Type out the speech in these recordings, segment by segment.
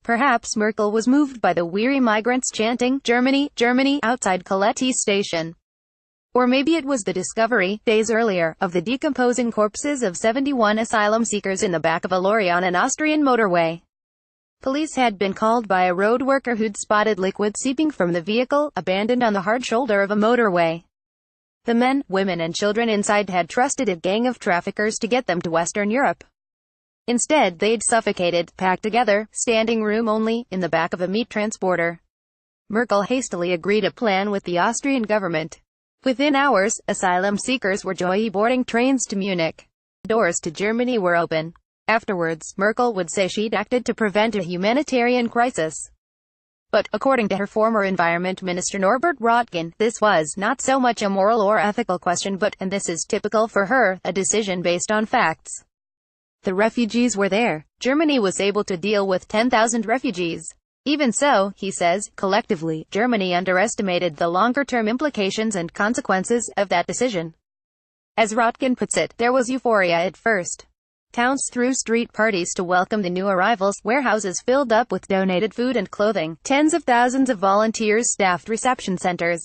Perhaps Merkel was moved by the weary migrants chanting, "Germany, Germany," outside Keleti station. Or maybe it was the discovery, days earlier, of the decomposing corpses of 71 asylum seekers in the back of a lorry on an Austrian motorway. Police had been called by a road worker who'd spotted liquid seeping from the vehicle, abandoned on the hard shoulder of a motorway. The men, women and children inside had trusted a gang of traffickers to get them to Western Europe. Instead, they'd suffocated, packed together, standing room only, in the back of a meat transporter. Merkel hastily agreed a plan with the Austrian government. Within hours, asylum seekers were joy-boarding trains to Munich. Doors to Germany were open. Afterwards, Merkel would say she'd acted to prevent a humanitarian crisis. But, according to her former Environment Minister Norbert Röttgen, this was not so much a moral or ethical question but, and this is typical for her, a decision based on facts. The refugees were there. Germany was able to deal with 10,000 refugees. Even so, he says, collectively, Germany underestimated the longer-term implications and consequences of that decision. As Röttgen puts it, there was euphoria at first. Towns threw street parties to welcome the new arrivals, warehouses filled up with donated food and clothing, tens of thousands of volunteers staffed reception centers.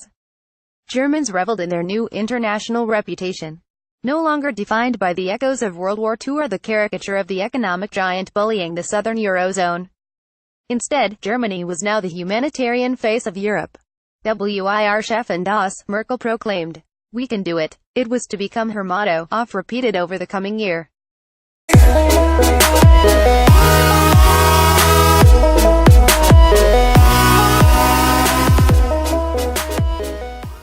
Germans reveled in their new international reputation. No longer defined by the echoes of World War II or the caricature of the economic giant bullying the southern Eurozone. Instead, Germany was now the humanitarian face of Europe. Wir schaffen das, Merkel proclaimed. We can do it. It was to become her motto, oft repeated over the coming year.